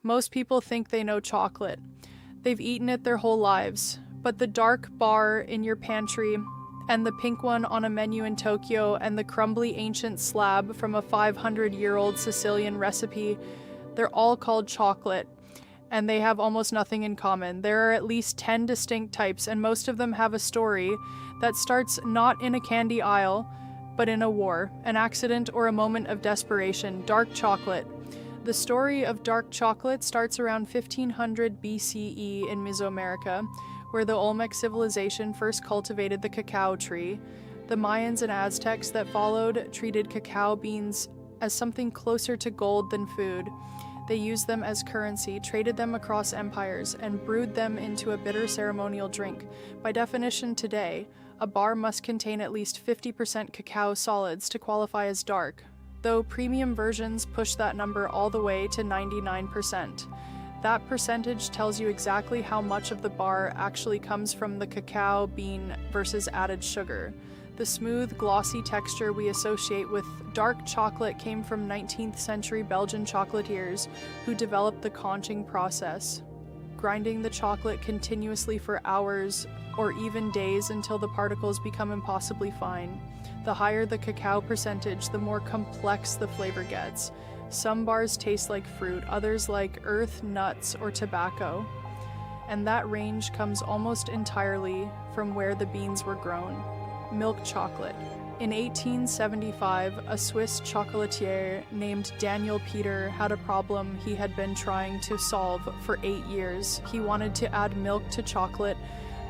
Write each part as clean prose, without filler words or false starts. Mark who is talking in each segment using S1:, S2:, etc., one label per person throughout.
S1: Most people think they know chocolate. They've eaten it their whole lives. But the dark bar in your pantry, and the pink one on a menu in Tokyo, and the crumbly ancient slab from a 500-year-old Sicilian recipe, they're all called chocolate, and they have almost nothing in common. There are at least 10 distinct types, and most of them have a story that starts not in a candy aisle, but in a war, an accident, or a moment of desperation. Dark chocolate. The story of dark chocolate starts around 1500 BCE in Mesoamerica, where the Olmec civilization first cultivated the cacao tree. The Mayans and Aztecs that followed treated cacao beans as something closer to gold than food. They used them as currency, traded them across empires, and brewed them into a bitter ceremonial drink. By definition today, a bar must contain at least 50% cacao solids to qualify as dark, though premium versions push that number all the way to 99%. That percentage tells you exactly how much of the bar actually comes from the cacao bean versus added sugar. The smooth, glossy texture we associate with dark chocolate came from 19th century Belgian chocolatiers who developed the conching process, grinding the chocolate continuously for hours or even days until the particles become impossibly fine. The higher the cacao percentage, the more complex the flavor gets. Some bars taste like fruit, others like earth, nuts, or tobacco. And that range comes almost entirely from where the beans were grown. Milk chocolate. In 1875, a Swiss chocolatier named Daniel Peter had a problem he had been trying to solve for 8 years. He wanted to add milk to chocolate,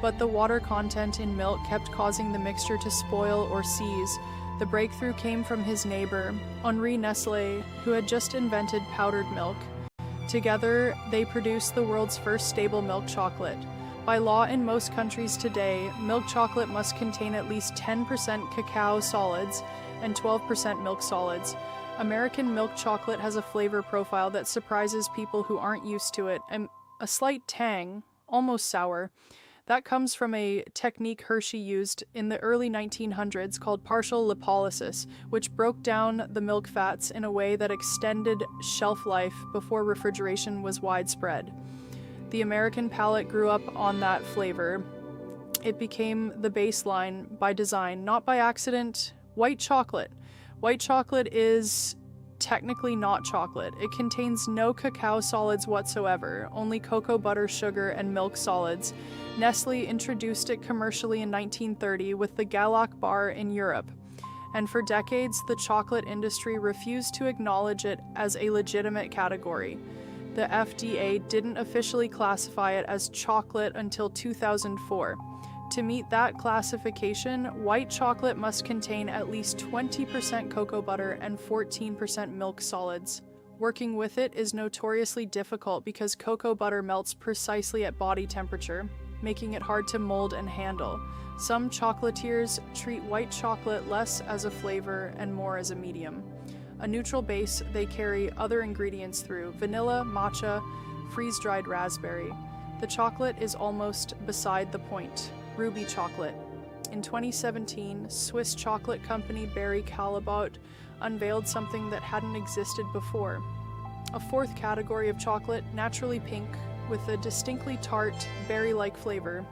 S1: but the water content in milk kept causing the mixture to spoil or seize. The breakthrough came from his neighbor, Henri Nestlé, who had just invented powdered milk. Together, they produced the world's first stable milk chocolate. By law in most countries today, milk chocolate must contain at least 10% cacao solids and 12% milk solids. American milk chocolate has a flavor profile that surprises people who aren't used to it, and a slight tang, almost sour. That comes from a technique Hershey used in the early 1900s called partial lipolysis, which broke down the milk fats in a way that extended shelf life before refrigeration was widespread. The American palate grew up on that flavor. It became the baseline by design, not by accident. White chocolate. White chocolate is technically not chocolate. It contains no cacao solids whatsoever, only cocoa butter, sugar, and milk solids. Nestle introduced it commercially in 1930 with the Galac bar in Europe, and for decades the chocolate industry refused to acknowledge it as a legitimate category. The FDA didn't officially classify it as chocolate until 2004. To meet that classification, white chocolate must contain at least 20% cocoa butter and 14% milk solids. Working with it is notoriously difficult because cocoa butter melts precisely at body temperature, making it hard to mold and handle. Some chocolatiers treat white chocolate less as a flavor and more as a medium. A neutral base they carry other ingredients through: vanilla, matcha, freeze-dried raspberry. The chocolate is almost beside the point. Ruby chocolate. In 2017, Swiss chocolate company Barry Callebaut unveiled something that hadn't existed before. A fourth category of chocolate, naturally pink, with a distinctly tart, berry-like flavor,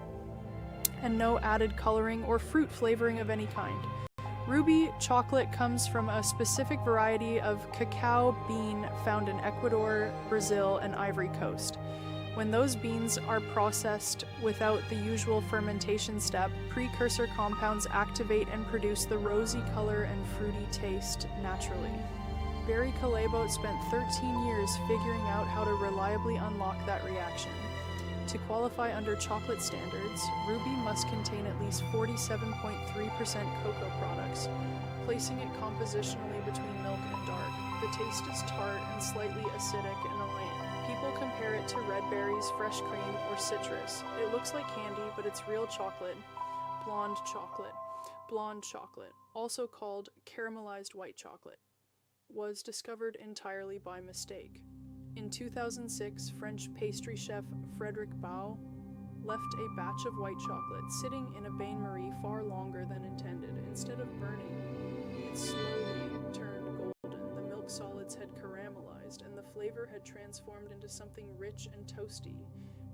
S1: and no added coloring or fruit flavoring of any kind. Ruby chocolate comes from a specific variety of cacao bean found in Ecuador, Brazil, and Ivory Coast. When those beans are processed without the usual fermentation step, precursor compounds activate and produce the rosy color and fruity taste naturally. Barry Callebaut spent 13 years figuring out how to reliably unlock that reaction. To qualify under chocolate standards, Ruby must contain at least 47.3% cocoa products, placing it compositionally between milk and dark. The taste is tart and slightly acidic and annoying. People compare it to red berries, fresh cream, or citrus. It looks like candy, but it's real chocolate. Blonde chocolate. Blonde chocolate, also called caramelized white chocolate, was discovered entirely by mistake. In 2006, French pastry chef Frédéric Bao left a batch of white chocolate sitting in a bain-marie far longer than intended. Instead of burning, it slowly turned golden. The milk solids had caramelized. caramelized, and the flavor had transformed into something rich and toasty,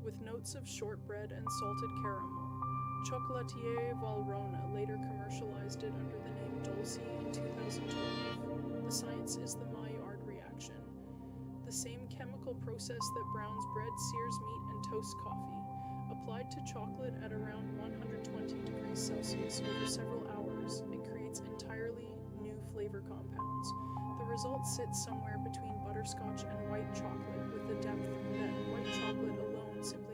S1: with notes of shortbread and salted caramel. Chocolatier Valrhona later commercialized it under the name Dulce in 2012. The science is the Maillard reaction, the same chemical process that browns bread, sears meat, and toasts coffee. Applied to chocolate at around 120 degrees Celsius over several hours, it creates entirely new flavor compounds. The result sits somewhere between butterscotch and white chocolate, with the depth that white chocolate alone simply